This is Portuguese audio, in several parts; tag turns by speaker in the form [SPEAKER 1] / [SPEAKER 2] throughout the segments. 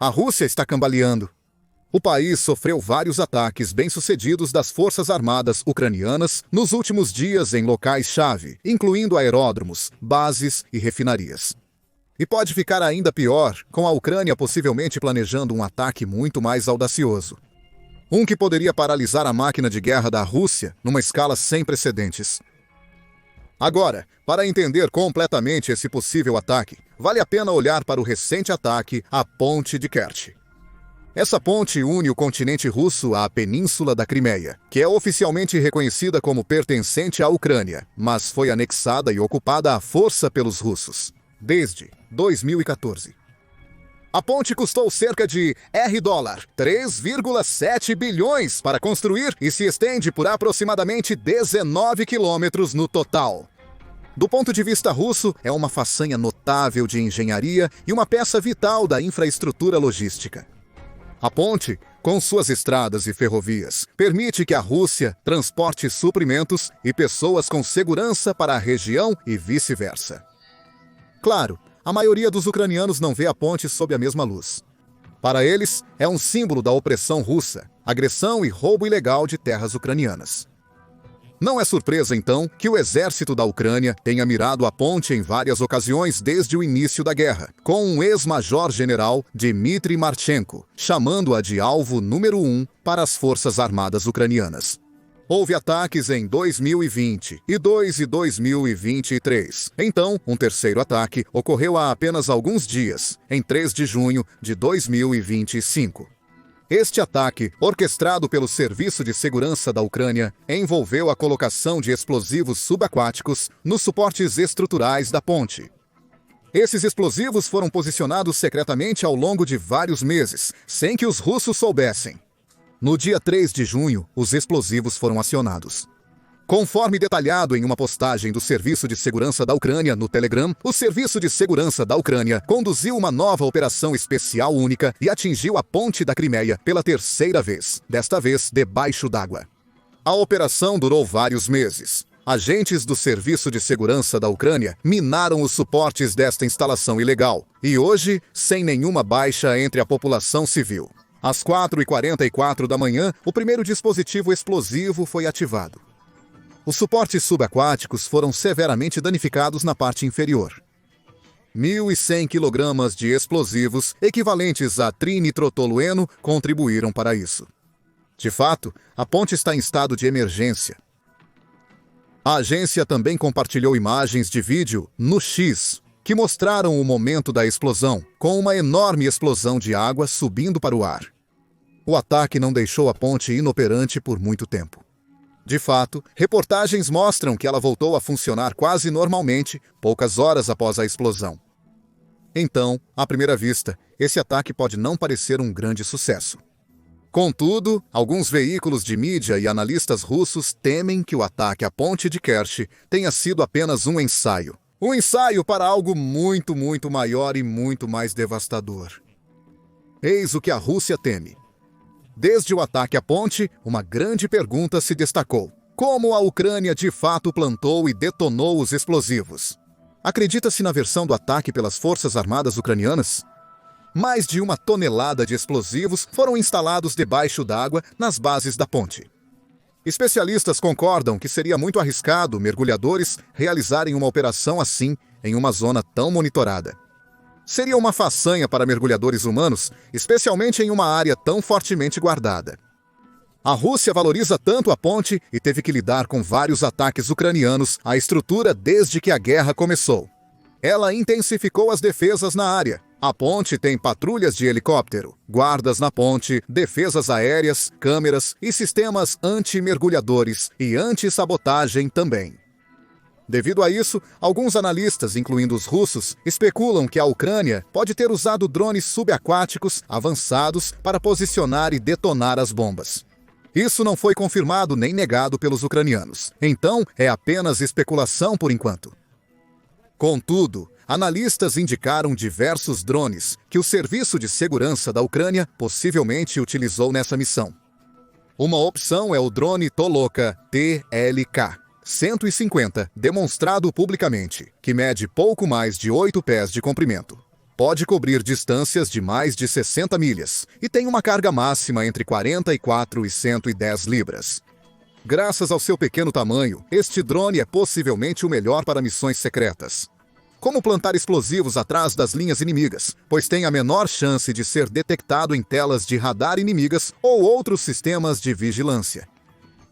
[SPEAKER 1] A Rússia está cambaleando. O país sofreu vários ataques bem-sucedidos das forças armadas ucranianas nos últimos dias em locais-chave, incluindo aeródromos, bases e refinarias. E pode ficar ainda pior, com a Ucrânia possivelmente planejando um ataque muito mais audacioso. Um que poderia paralisar a máquina de guerra da Rússia numa escala sem precedentes. Agora, para entender completamente esse possível ataque, vale a pena olhar para o recente ataque à Ponte de Kerch. Essa ponte une o continente russo à Península da Crimeia, que é oficialmente reconhecida como pertencente à Ucrânia, mas foi anexada e ocupada à força pelos russos, desde 2014. A ponte custou cerca de $, 3,7 bilhões para construir e se estende por aproximadamente 19 quilômetros no total. Do ponto de vista russo, é uma façanha notável de engenharia e uma peça vital da infraestrutura logística. A ponte, com suas estradas e ferrovias, permite que a Rússia transporte suprimentos e pessoas com segurança para a região e vice-versa. Claro, a maioria dos ucranianos não vê a ponte sob a mesma luz. Para eles, é um símbolo da opressão russa, agressão e roubo ilegal de terras ucranianas. Não é surpresa, então, que o exército da Ucrânia tenha mirado a ponte em várias ocasiões desde o início da guerra, com um ex-major-general, Dmitry Marchenko, chamando-a de alvo número 1 para as forças armadas ucranianas. Houve ataques em 2020 e 2023. Então, um terceiro ataque ocorreu há apenas alguns dias, em 3 de junho de 2025. Este ataque, orquestrado pelo Serviço de Segurança da Ucrânia, envolveu a colocação de explosivos subaquáticos nos suportes estruturais da ponte. Esses explosivos foram posicionados secretamente ao longo de vários meses, sem que os russos soubessem. No dia 3 de junho, os explosivos foram acionados. Conforme detalhado em uma postagem do Serviço de Segurança da Ucrânia no Telegram, o Serviço de Segurança da Ucrânia conduziu uma nova operação especial única e atingiu a Ponte da Crimeia pela terceira vez, desta vez debaixo d'água. A operação durou vários meses. Agentes do Serviço de Segurança da Ucrânia minaram os suportes desta instalação ilegal, e hoje, sem nenhuma baixa entre a população civil. Às 4h44 da manhã, o primeiro dispositivo explosivo foi ativado. Os suportes subaquáticos foram severamente danificados na parte inferior. 1.100 kg de explosivos, equivalentes a trinitrotolueno, contribuíram para isso. De fato, a ponte está em estado de emergência. A agência também compartilhou imagens de vídeo no X, que mostraram o momento da explosão, com uma enorme explosão de água subindo para o ar. O ataque não deixou a ponte inoperante por muito tempo. De fato, reportagens mostram que ela voltou a funcionar quase normalmente poucas horas após a explosão. Então, à primeira vista, esse ataque pode não parecer um grande sucesso. Contudo, alguns veículos de mídia e analistas russos temem que o ataque à Ponte de Kerch tenha sido apenas um ensaio. Um ensaio para algo muito maior e muito mais devastador. Eis o que a Rússia teme. Desde o ataque à ponte, uma grande pergunta se destacou. Como a Ucrânia de fato plantou e detonou os explosivos? Acredita-se na versão do ataque pelas forças armadas ucranianas? Mais de 1 tonelada de explosivos foram instalados debaixo d'água nas bases da ponte. Especialistas concordam que seria muito arriscado mergulhadores realizarem uma operação assim em uma zona tão monitorada. Seria uma façanha para mergulhadores humanos, especialmente em uma área tão fortemente guardada. A Rússia valoriza tanto a ponte e teve que lidar com vários ataques ucranianos à estrutura desde que a guerra começou. Ela intensificou as defesas na área. A ponte tem patrulhas de helicóptero, guardas na ponte, defesas aéreas, câmeras e sistemas anti-mergulhadores e anti-sabotagem também. Devido a isso, alguns analistas, incluindo os russos, especulam que a Ucrânia pode ter usado drones subaquáticos avançados para posicionar e detonar as bombas. Isso não foi confirmado nem negado pelos ucranianos. Então, é apenas especulação por enquanto. Contudo, analistas indicaram diversos drones que o Serviço de Segurança da Ucrânia possivelmente utilizou nessa missão. Uma opção é o drone Toloka TLK 150, demonstrado publicamente, que mede pouco mais de 8 pés de comprimento. pode cobrir distâncias de mais de 60 milhas e tem uma carga máxima entre 44 e 110 libras. Graças ao seu pequeno tamanho, este drone é possivelmente o melhor para missões secretas. Como plantar explosivos atrás das linhas inimigas, pois tem a menor chance de ser detectado em telas de radar inimigas ou outros sistemas de vigilância.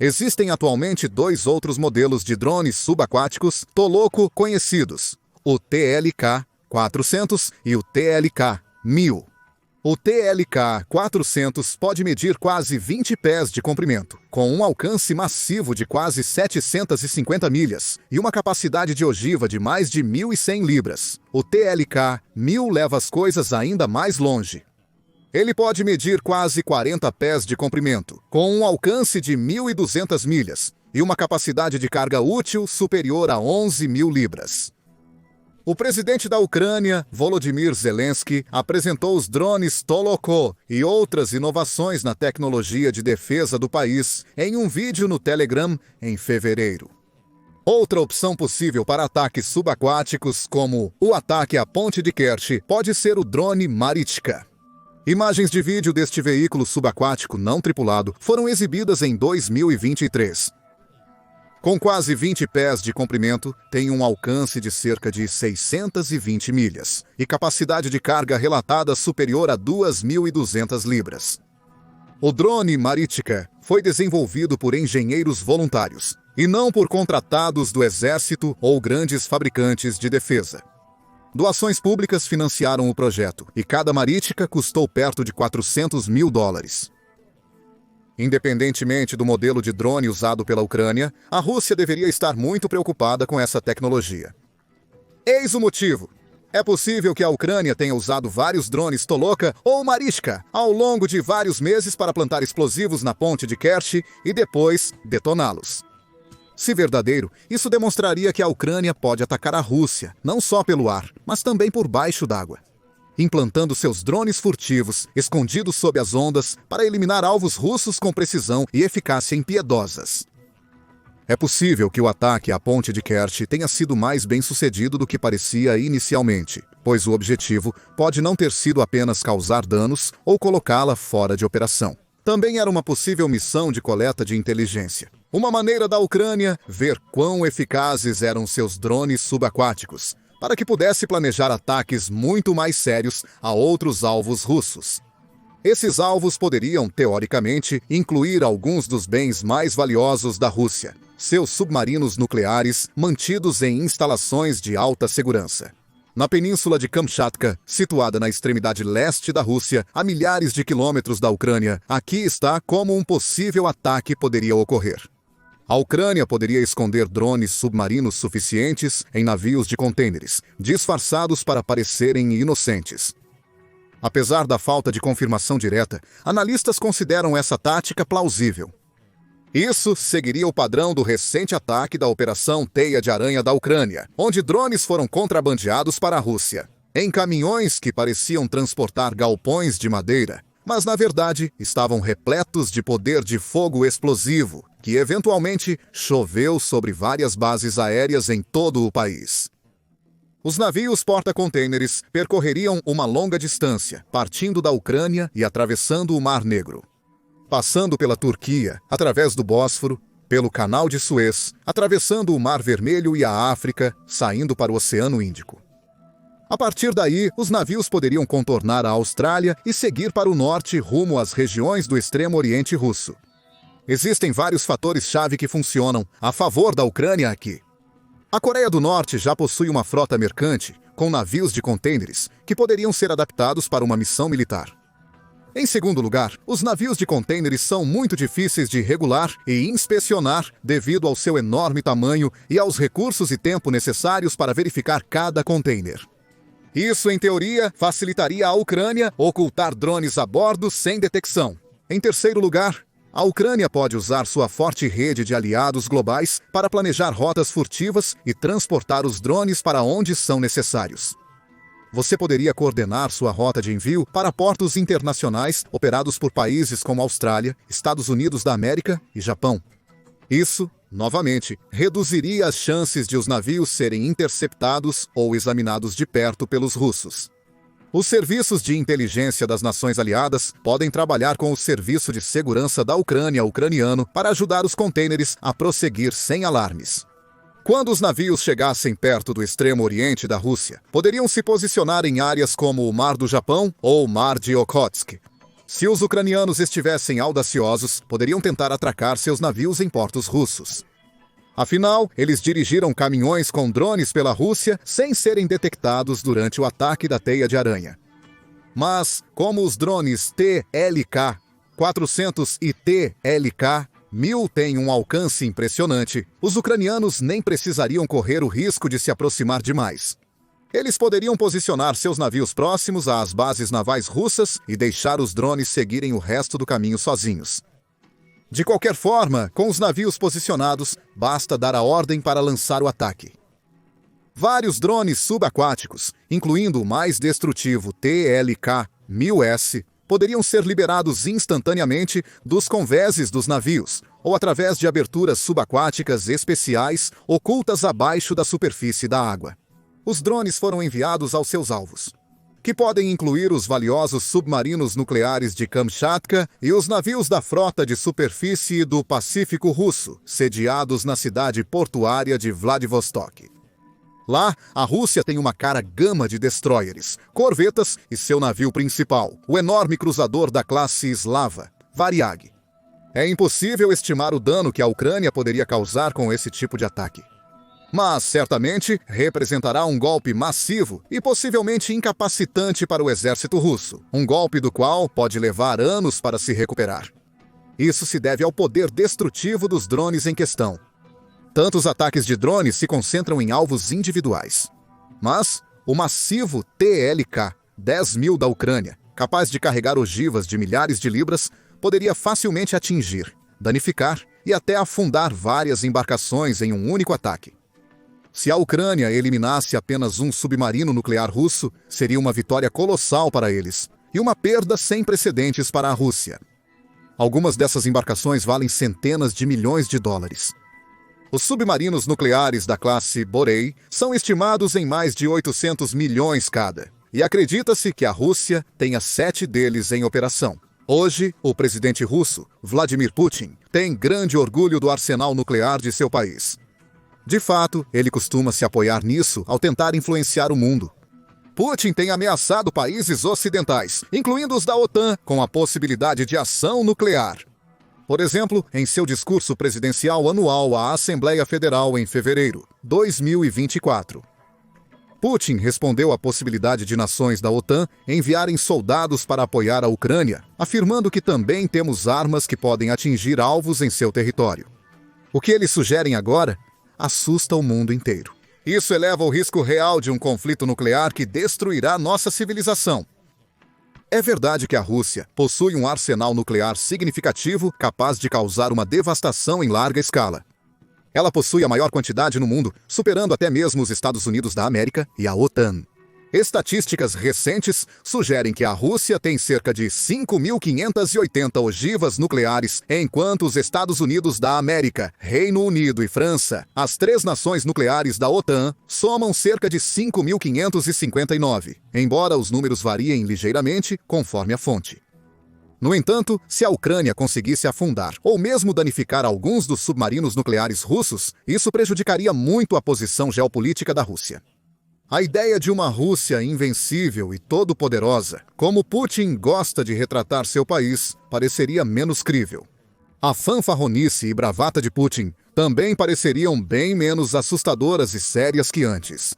[SPEAKER 1] Existem atualmente 2 outros modelos de drones subaquáticos Toloco conhecidos, o TLK-400 e o TLK-1000. O TLK-400 pode medir quase 20 pés de comprimento, com um alcance massivo de quase 750 milhas e uma capacidade de ogiva de mais de 1.100 libras. O TLK-1000 leva as coisas ainda mais longe. Ele pode medir quase 40 pés de comprimento, com um alcance de 1.200 milhas e uma capacidade de carga útil superior a 11.000 libras. O presidente da Ucrânia, Volodymyr Zelensky, apresentou os drones Toloko e outras inovações na tecnologia de defesa do país em um vídeo no Telegram em fevereiro. Outra opção possível para ataques subaquáticos, como o ataque à ponte de Kerch, pode ser o drone Marichka. Imagens de vídeo deste veículo subaquático não tripulado foram exibidas em 2023. Com quase 20 pés de comprimento, tem um alcance de cerca de 620 milhas e capacidade de carga relatada superior a 2.200 libras. O drone Marichka foi desenvolvido por engenheiros voluntários e não por contratados do exército ou grandes fabricantes de defesa. Doações públicas financiaram o projeto e cada Marichka custou perto de $400 mil. Independentemente do modelo de drone usado pela Ucrânia, a Rússia deveria estar muito preocupada com essa tecnologia. Eis o motivo. É possível que a Ucrânia tenha usado vários drones Toloka ou Marichka ao longo de vários meses para plantar explosivos na ponte de Kerch e depois detoná-los. Se verdadeiro, isso demonstraria que a Ucrânia pode atacar a Rússia, não só pelo ar, mas também por baixo d'água, implantando seus drones furtivos, escondidos sob as ondas, para eliminar alvos russos com precisão e eficácia impiedosas. É possível que o ataque à ponte de Kerch tenha sido mais bem-sucedido do que parecia inicialmente, pois o objetivo pode não ter sido apenas causar danos ou colocá-la fora de operação. Também era uma possível missão de coleta de inteligência. Uma maneira da Ucrânia ver quão eficazes eram seus drones subaquáticos, para que pudesse planejar ataques muito mais sérios a outros alvos russos. Esses alvos poderiam, teoricamente, incluir alguns dos bens mais valiosos da Rússia, seus submarinos nucleares mantidos em instalações de alta segurança. Na península de Kamchatka, situada na extremidade leste da Rússia, a milhares de quilômetros da Ucrânia, aqui está como um possível ataque poderia ocorrer. A Ucrânia poderia esconder drones submarinos suficientes em navios de contêineres, disfarçados para parecerem inocentes. Apesar da falta de confirmação direta, analistas consideram essa tática plausível. Isso seguiria o padrão do recente ataque da Operação Teia de Aranha da Ucrânia, onde drones foram contrabandeados para a Rússia, em caminhões que pareciam transportar galpões de madeira, mas na verdade estavam repletos de poder de fogo explosivo, que eventualmente choveu sobre várias bases aéreas em todo o país. Os navios porta-contêineres percorreriam uma longa distância, partindo da Ucrânia e atravessando o Mar Negro, passando pela Turquia, através do Bósforo, pelo Canal de Suez, atravessando o Mar Vermelho e a África, saindo para o Oceano Índico. A partir daí, os navios poderiam contornar a Austrália e seguir para o norte rumo às regiões do Extremo Oriente Russo. Existem vários fatores-chave que funcionam a favor da Ucrânia aqui. A Coreia do Norte já possui uma frota mercante, com navios de contêineres, que poderiam ser adaptados para uma missão militar. Em segundo lugar, os navios de contêineres são muito difíceis de regular e inspecionar devido ao seu enorme tamanho e aos recursos e tempo necessários para verificar cada contêiner. Isso, em teoria, facilitaria à Ucrânia ocultar drones a bordo sem detecção. Em terceiro lugar, a Ucrânia pode usar sua forte rede de aliados globais para planejar rotas furtivas e transportar os drones para onde são necessários. Você poderia coordenar sua rota de envio para portos internacionais operados por países como Austrália, Estados Unidos da América e Japão. Isso, novamente, reduziria as chances de os navios serem interceptados ou examinados de perto pelos russos. Os serviços de inteligência das nações aliadas podem trabalhar com o Serviço de Segurança da Ucrânia ucraniano para ajudar os contêineres a prosseguir sem alarmes. Quando os navios chegassem perto do extremo oriente da Rússia, poderiam se posicionar em áreas como o Mar do Japão ou o Mar de Okhotsk. Se os ucranianos estivessem audaciosos, poderiam tentar atracar seus navios em portos russos. Afinal, eles dirigiram caminhões com drones pela Rússia sem serem detectados durante o ataque da teia de aranha. Mas, como os drones TLK-400 e TLK-1000 têm um alcance impressionante, os ucranianos nem precisariam correr o risco de se aproximar demais. Eles poderiam posicionar seus navios próximos às bases navais russas e deixar os drones seguirem o resto do caminho sozinhos. De qualquer forma, com os navios posicionados, basta dar a ordem para lançar o ataque. Vários drones subaquáticos, incluindo o mais destrutivo TLK-1000S, poderiam ser liberados instantaneamente dos convéses dos navios, ou através de aberturas subaquáticas especiais ocultas abaixo da superfície da água. Os drones foram enviados aos seus alvos, que podem incluir os valiosos submarinos nucleares de Kamchatka e os navios da frota de superfície do Pacífico Russo, sediados na cidade portuária de Vladivostok. Lá, a Rússia tem uma cara gama de destroyers, corvetas e seu navio principal, o enorme cruzador da classe Slava, Varyag. É impossível estimar o dano que a Ucrânia poderia causar com esse tipo de ataque. Mas, certamente, representará um golpe massivo e possivelmente incapacitante para o exército russo, um golpe do qual pode levar anos para se recuperar. Isso se deve ao poder destrutivo dos drones em questão. Tantos ataques de drones se concentram em alvos individuais. Mas o massivo TLK-10.000 da Ucrânia, capaz de carregar ogivas de milhares de libras, poderia facilmente atingir, danificar e até afundar várias embarcações em um único ataque. Se a Ucrânia eliminasse apenas um submarino nuclear russo, seria uma vitória colossal para eles e uma perda sem precedentes para a Rússia. Algumas dessas embarcações valem centenas de milhões de dólares. Os submarinos nucleares da classe Borei são estimados em mais de 800 milhões cada, e acredita-se que a Rússia tenha 7 deles em operação. Hoje, o presidente russo, Vladimir Putin, tem grande orgulho do arsenal nuclear de seu país. De fato, ele costuma se apoiar nisso ao tentar influenciar o mundo. Putin tem ameaçado países ocidentais, incluindo os da OTAN, com a possibilidade de ação nuclear. Por exemplo, em seu discurso presidencial anual à Assembleia Federal em fevereiro de 2024. Putin respondeu à possibilidade de nações da OTAN enviarem soldados para apoiar a Ucrânia, afirmando que também temos armas que podem atingir alvos em seu território. O que eles sugerem agora assusta o mundo inteiro. Isso eleva o risco real de um conflito nuclear que destruirá nossa civilização. É verdade que a Rússia possui um arsenal nuclear significativo capaz de causar uma devastação em larga escala. Ela possui a maior quantidade no mundo, superando até mesmo os Estados Unidos da América e a OTAN. Estatísticas recentes sugerem que a Rússia tem cerca de 5.580 ogivas nucleares, enquanto os Estados Unidos da América, Reino Unido e França, as 3 nações nucleares da OTAN, somam cerca de 5.559, embora os números variem ligeiramente conforme a fonte. No entanto, se a Ucrânia conseguisse afundar ou mesmo danificar alguns dos submarinos nucleares russos, isso prejudicaria muito a posição geopolítica da Rússia. A ideia de uma Rússia invencível e todo-poderosa, como Putin gosta de retratar seu país, pareceria menos crível. A fanfarronice e bravata de Putin também pareceriam bem menos assustadoras e sérias que antes.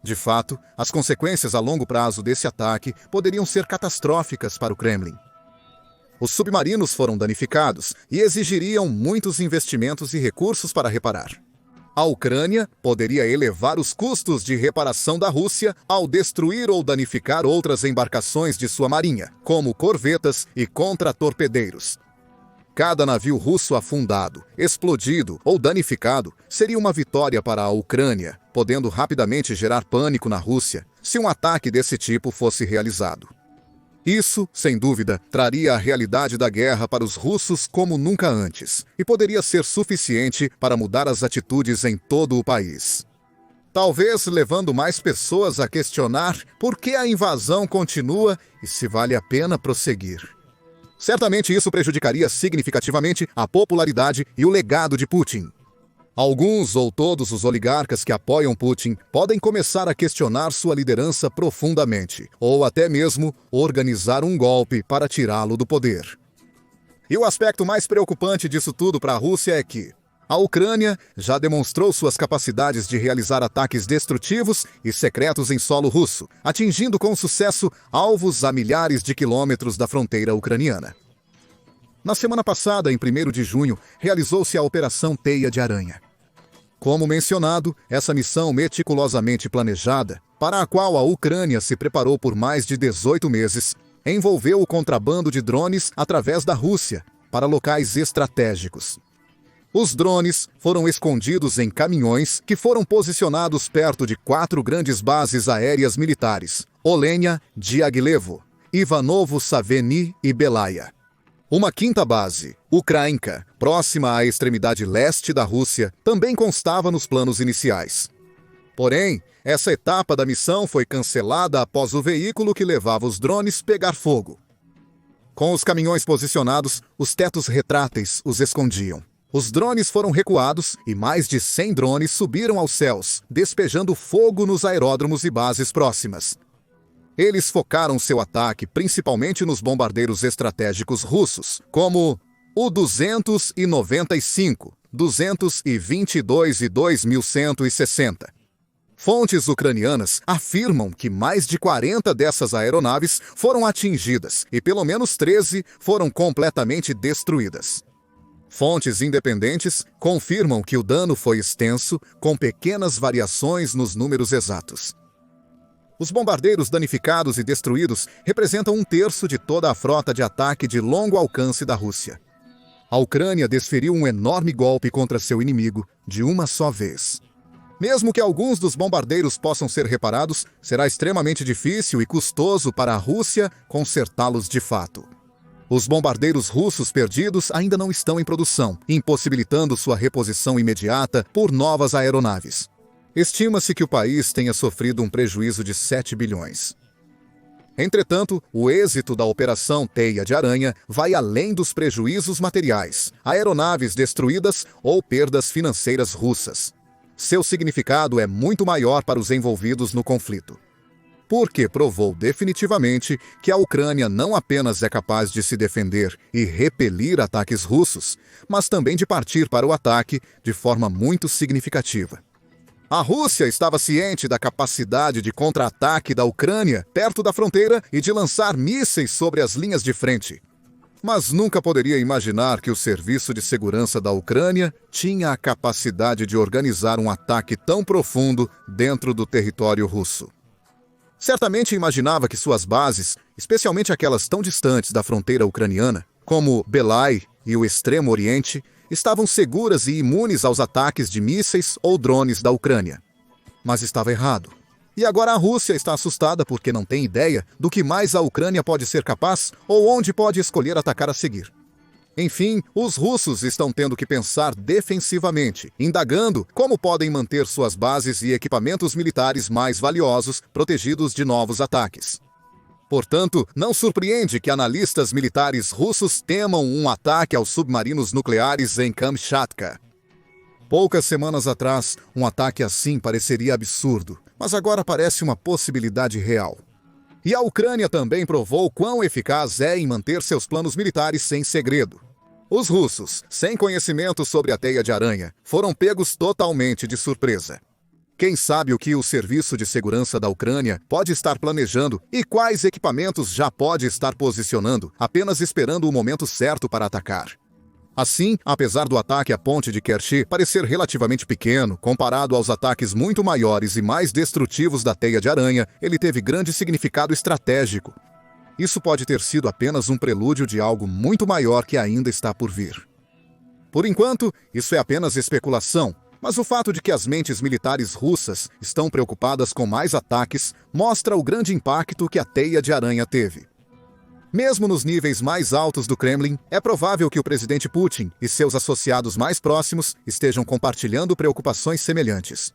[SPEAKER 1] De fato, as consequências a longo prazo desse ataque poderiam ser catastróficas para o Kremlin. Os submarinos foram danificados e exigiriam muitos investimentos e recursos para reparar. A Ucrânia poderia elevar os custos de reparação da Rússia ao destruir ou danificar outras embarcações de sua marinha, como corvetas e contratorpedeiros. Cada navio russo afundado, explodido ou danificado seria uma vitória para a Ucrânia, podendo rapidamente gerar pânico na Rússia se um ataque desse tipo fosse realizado. Isso, sem dúvida, traria a realidade da guerra para os russos como nunca antes, e poderia ser suficiente para mudar as atitudes em todo o país. talvez levando mais pessoas a questionar por que a invasão continua e se vale a pena prosseguir. Certamente isso prejudicaria significativamente a popularidade e o legado de Putin. Alguns ou todos os oligarcas que apoiam Putin podem começar a questionar sua liderança profundamente, ou até mesmo organizar um golpe para tirá-lo do poder. E o aspecto mais preocupante disso tudo para a Rússia é que a Ucrânia já demonstrou suas capacidades de realizar ataques destrutivos e secretos em solo russo, atingindo com sucesso alvos a milhares de quilômetros da fronteira ucraniana. Na semana passada, em 1º de junho, realizou-se a Operação Teia de Aranha. Como mencionado, essa missão meticulosamente planejada, para a qual a Ucrânia se preparou por mais de 18 meses, envolveu o contrabando de drones através da Rússia para locais estratégicos. Os drones foram escondidos em caminhões que foram posicionados perto de 4 grandes bases aéreas militares: Olenia, Diaghilevo, Ivanovo-Saveny e Belaya. Uma 5ª base, Ukrainka, próxima à extremidade leste da Rússia, também constava nos planos iniciais. Porém, essa etapa da missão foi cancelada após o veículo que levava os drones pegar fogo. Com os caminhões posicionados, os tetos retráteis os escondiam. Os drones foram recuados e mais de 100 drones subiram aos céus, despejando fogo nos aeródromos e bases próximas. Eles focaram seu ataque principalmente nos bombardeiros estratégicos russos, como o 295, 222 e 2160. Fontes ucranianas afirmam que mais de 40 dessas aeronaves foram atingidas e pelo menos 13 foram completamente destruídas. Fontes independentes confirmam que o dano foi extenso, com pequenas variações nos números exatos. Os bombardeiros danificados e destruídos representam 1/3 de toda a frota de ataque de longo alcance da Rússia. A Ucrânia desferiu um enorme golpe contra seu inimigo de uma só vez. Mesmo que alguns dos bombardeiros possam ser reparados, será extremamente difícil e custoso para a Rússia consertá-los de fato. Os bombardeiros russos perdidos ainda não estão em produção, impossibilitando sua reposição imediata por novas aeronaves. Estima-se que o país tenha sofrido um prejuízo de 7 bilhões. Entretanto, o êxito da Operação Teia de Aranha vai além dos prejuízos materiais, aeronaves destruídas ou perdas financeiras russas. Seu significado é muito maior para os envolvidos no conflito. Porque provou definitivamente que a Ucrânia não apenas é capaz de se defender e repelir ataques russos, mas também de partir para o ataque de forma muito significativa. A Rússia estava ciente da capacidade de contra-ataque da Ucrânia perto da fronteira e de lançar mísseis sobre as linhas de frente. Mas nunca poderia imaginar que o Serviço de Segurança da Ucrânia tinha a capacidade de organizar um ataque tão profundo dentro do território russo. Certamente imaginava que suas bases, especialmente aquelas tão distantes da fronteira ucraniana, como Belai e o Extremo Oriente, estavam seguras e imunes aos ataques de mísseis ou drones da Ucrânia. Mas estava errado. E agora a Rússia está assustada porque não tem ideia do que mais a Ucrânia pode ser capaz ou onde pode escolher atacar a seguir. Enfim, os russos estão tendo que pensar defensivamente, indagando como podem manter suas bases e equipamentos militares mais valiosos protegidos de novos ataques. Portanto, não surpreende que analistas militares russos temam um ataque aos submarinos nucleares em Kamchatka. Poucas semanas atrás, um ataque assim pareceria absurdo, mas agora parece uma possibilidade real. E a Ucrânia também provou quão eficaz é em manter seus planos militares em segredo. Os russos, sem conhecimento sobre a Teia de Aranha, foram pegos totalmente de surpresa. Quem sabe o que o Serviço de Segurança da Ucrânia pode estar planejando e quais equipamentos já pode estar posicionando, apenas esperando o momento certo para atacar. Assim, apesar do ataque à ponte de Kerch parecer relativamente pequeno, comparado aos ataques muito maiores e mais destrutivos da Teia de Aranha, ele teve grande significado estratégico. Isso pode ter sido apenas um prelúdio de algo muito maior que ainda está por vir. Por enquanto, isso é apenas especulação, mas o fato de que as mentes militares russas estão preocupadas com mais ataques mostra o grande impacto que a Teia de Aranha teve. Mesmo nos níveis mais altos do Kremlin, é provável que o presidente Putin e seus associados mais próximos estejam compartilhando preocupações semelhantes.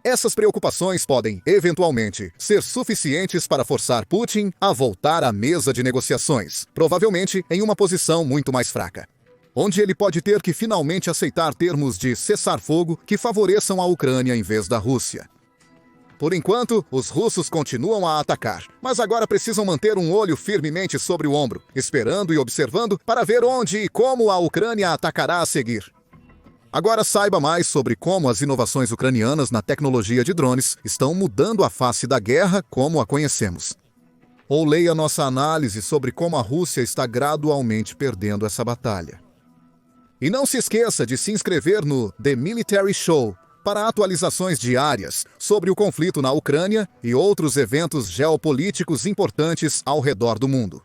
[SPEAKER 1] Essas preocupações podem, eventualmente, ser suficientes para forçar Putin a voltar à mesa de negociações, provavelmente em uma posição muito mais fraca, onde ele pode ter que finalmente aceitar termos de cessar-fogo que favoreçam a Ucrânia em vez da Rússia. Por enquanto, os russos continuam a atacar, mas agora precisam manter um olho firmemente sobre o ombro, esperando e observando para ver onde e como a Ucrânia atacará a seguir. Agora saiba mais sobre como as inovações ucranianas na tecnologia de drones estão mudando a face da guerra como a conhecemos. Ou leia nossa análise sobre como a Rússia está gradualmente perdendo essa batalha. E não se esqueça de se inscrever no The Military Show para atualizações diárias sobre o conflito na Ucrânia e outros eventos geopolíticos importantes ao redor do mundo.